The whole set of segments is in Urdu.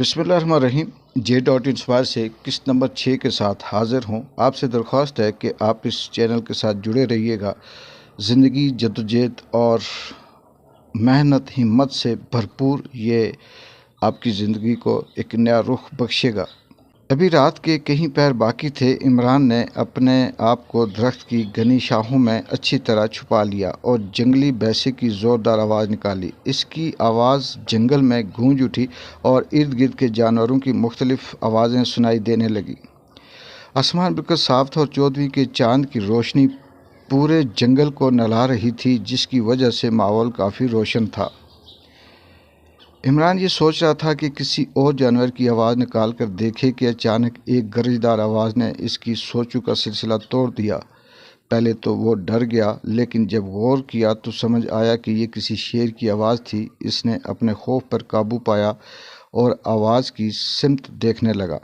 بسم اللہ الرحمن الرحیم J.Inspire سے قسط نمبر 6 کے ساتھ حاضر ہوں۔ آپ سے درخواست ہے کہ آپ اس چینل کے ساتھ جڑے رہیے گا۔ زندگی جدوجہد اور محنت ہمت سے بھرپور یہ آپ کی زندگی کو ایک نیا رخ بخشے گا۔ ابھی رات کے کہیں پیر باقی تھے، عمران نے اپنے آپ کو درخت کی گھنی شاخوں میں اچھی طرح چھپا لیا اور جنگلی بیسے کی زوردار آواز نکالی۔ اس کی آواز جنگل میں گونج اٹھی اور ارد گرد کے جانوروں کی مختلف آوازیں سنائی دینے لگیں۔ آسمان بالکل صاف تھا اور 14ویں کے چاند کی روشنی پورے جنگل کو نہلا رہی تھی، جس کی وجہ سے ماحول کافی روشن تھا۔ عمران یہ سوچ رہا تھا کہ کسی اور جانور کی آواز نکال کر دیکھے کہ اچانک ایک گرجدار آواز نے اس کی سوچوں کا سلسلہ توڑ دیا۔ پہلے تو وہ ڈر گیا، لیکن جب غور کیا تو سمجھ آیا کہ یہ کسی شیر کی آواز تھی۔ اس نے اپنے خوف پر قابو پایا اور آواز کی سمت دیکھنے لگا۔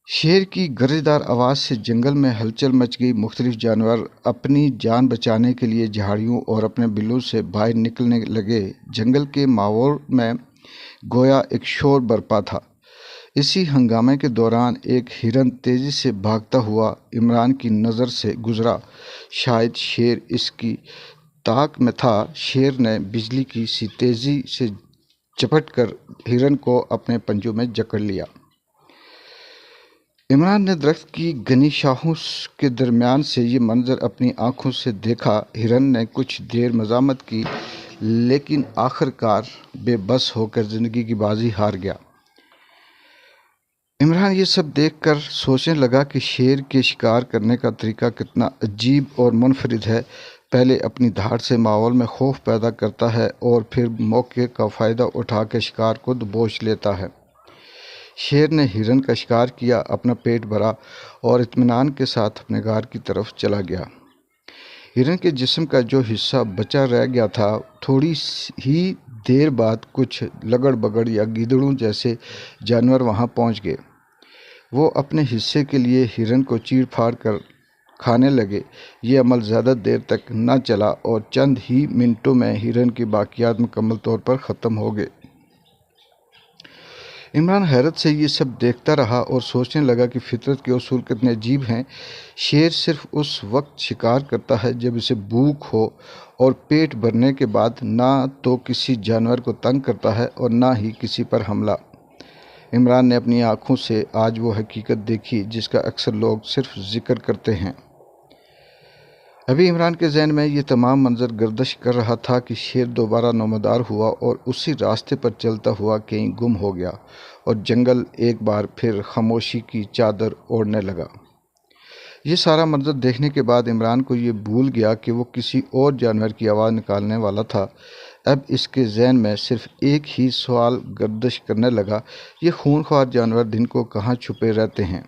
شیر کی گرجدار آواز سے جنگل میں ہلچل مچ گئی۔ مختلف جانور اپنی جان بچانے کے لیے جھاڑیوں اور اپنے بلوں سے باہر نکلنے لگے۔ جنگل کے ماحول میں گویا ایک شور برپا تھا۔ اسی ہنگامے کے دوران ایک ہرن تیزی سے بھاگتا ہوا عمران کی نظر سے گزرا۔ شاید شیر اس کی طاق میں تھا۔ شیر نے بجلی کی سی تیزی سے جھپٹ کر ہرن کو اپنے پنجوں میں جکڑ لیا۔ عمران نے درخت کی گھنی شاخوں کے درمیان سے یہ منظر اپنی آنکھوں سے دیکھا۔ ہرن نے کچھ دیر مزاحمت کی، لیکن آخر کار بے بس ہو کر زندگی کی بازی ہار گیا۔ عمران یہ سب دیکھ کر سوچنے لگا کہ شیر کے شکار کرنے کا طریقہ کتنا عجیب اور منفرد ہے۔ پہلے اپنی دھاڑ سے ماحول میں خوف پیدا کرتا ہے اور پھر موقع کا فائدہ اٹھا کے شکار کو دبوچ لیتا ہے۔ شیر نے ہرن کا شکار کیا، اپنا پیٹ بھرا اور اطمینان کے ساتھ اپنے غار کی طرف چلا گیا۔ ہرن کے جسم کا جو حصہ بچا رہ گیا تھا، تھوڑی ہی دیر بعد کچھ لگڑ بگڑ یا گیدڑوں جیسے جانور وہاں پہنچ گئے۔ وہ اپنے حصے کے لیے ہرن کو چیر پھاڑ کر کھانے لگے۔ یہ عمل زیادہ دیر تک نہ چلا اور چند ہی منٹوں میں ہرن کے باقیات مکمل طور پر ختم ہو گئے۔ عمران حیرت سے یہ سب دیکھتا رہا اور سوچنے لگا کہ فطرت کے اصول کتنے عجیب ہیں۔ شیر صرف اس وقت شکار کرتا ہے جب اسے بھوک ہو اور پیٹ بھرنے کے بعد نہ تو کسی جانور کو تنگ کرتا ہے اور نہ ہی کسی پر حملہ۔ عمران نے اپنی آنکھوں سے آج وہ حقیقت دیکھی جس کا اکثر لوگ صرف ذکر کرتے ہیں۔ ابھی عمران کے ذہن میں یہ تمام منظر گردش کر رہا تھا کہ شیر دوبارہ نمودار ہوا اور اسی راستے پر چلتا ہوا کہیں گم ہو گیا اور جنگل ایک بار پھر خاموشی کی چادر اوڑھنے لگا۔ یہ سارا منظر دیکھنے کے بعد عمران کو یہ بھول گیا کہ وہ کسی اور جانور کی آواز نکالنے والا تھا۔ اب اس کے ذہن میں صرف ایک ہی سوال گردش کرنے لگا، یہ خونخوار جانور دن کو کہاں چھپے رہتے ہیں؟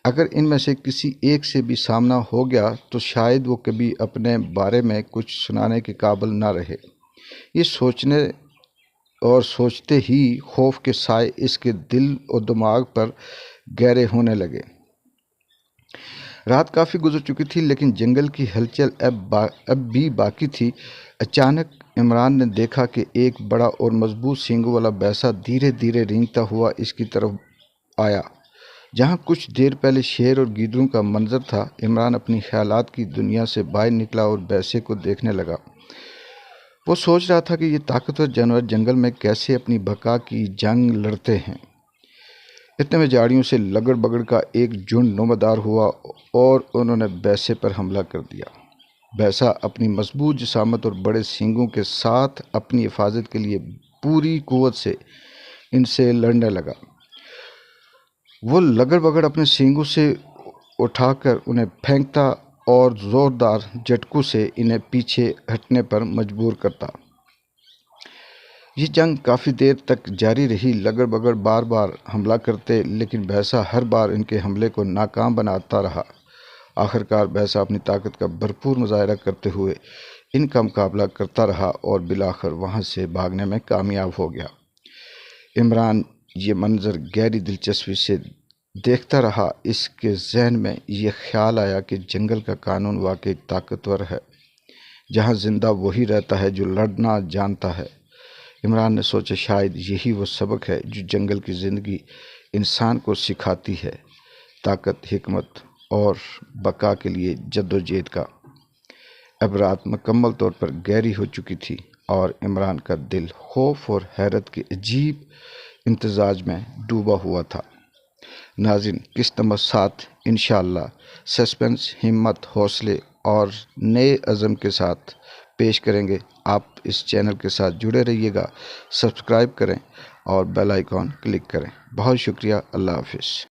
اگر ان میں سے کسی ایک سے بھی سامنا ہو گیا تو شاید وہ کبھی اپنے بارے میں کچھ سنانے کے قابل نہ رہے۔ یہ سوچتے ہی خوف کے سائے اس کے دل اور دماغ پر گہرے ہونے لگے۔ رات کافی گزر چکی تھی، لیکن جنگل کی ہلچل اب بھی باقی تھی۔ اچانک عمران نے دیکھا کہ ایک بڑا اور مضبوط سینگوں والا بیسا دھیرے دھیرے رینگتا ہوا اس کی طرف آیا۔ جہاں کچھ دیر پہلے شیر اور گیدڑوں کا منظر تھا، عمران اپنی خیالات کی دنیا سے باہر نکلا اور بیسے کو دیکھنے لگا۔ وہ سوچ رہا تھا کہ یہ طاقتور جانور جنگل میں کیسے اپنی بقا کی جنگ لڑتے ہیں۔ اتنے میں جھاڑیوں سے لگڑ بگڑ کا ایک جھنڈ نمودار ہوا اور انہوں نے بیسے پر حملہ کر دیا۔ بیسا اپنی مضبوط جسامت اور بڑے سینگوں کے ساتھ اپنی حفاظت کے لیے پوری قوت سے ان سے لڑنے لگا۔ وہ لگڑ بگڑ اپنے سینگوں سے اٹھا کر انہیں پھینکتا اور زوردار جھٹکوں سے انہیں پیچھے ہٹنے پر مجبور کرتا۔ یہ جنگ کافی دیر تک جاری رہی۔ لگڑ بگڑ بار بار حملہ کرتے، لیکن بیسا ہر بار ان کے حملے کو ناکام بناتا رہا۔ آخرکار بیسا اپنی طاقت کا بھرپور مظاہرہ کرتے ہوئے ان کا مقابلہ کرتا رہا اور بالآخر وہاں سے بھاگنے میں کامیاب ہو گیا۔ عمران یہ منظر گہری دلچسپی سے دیکھتا رہا۔ اس کے ذہن میں یہ خیال آیا کہ جنگل کا قانون واقعی طاقتور ہے۔ جہاں زندہ وہی رہتا ہے جو لڑنا جانتا ہے۔ عمران نے سوچا شاید یہی وہ سبق ہے جو جنگل کی زندگی انسان کو سکھاتی ہے، طاقت، حکمت اور بقا کے لیے جدوجہد کا۔ اب رات مکمل طور پر گہری ہو چکی تھی اور عمران کا دل خوف اور حیرت کے عجیب امتزاج میں ڈوبا ہوا تھا۔ ناظرین، قسط نمبر 7 انشاءاللہ سسپنس، ہمت، حوصلے اور نئے عزم کے ساتھ پیش کریں گے۔ آپ اس چینل کے ساتھ جڑے رہیے گا، سبسکرائب کریں اور بیل آئیکن کلک کریں۔ بہت شکریہ، اللہ حافظ۔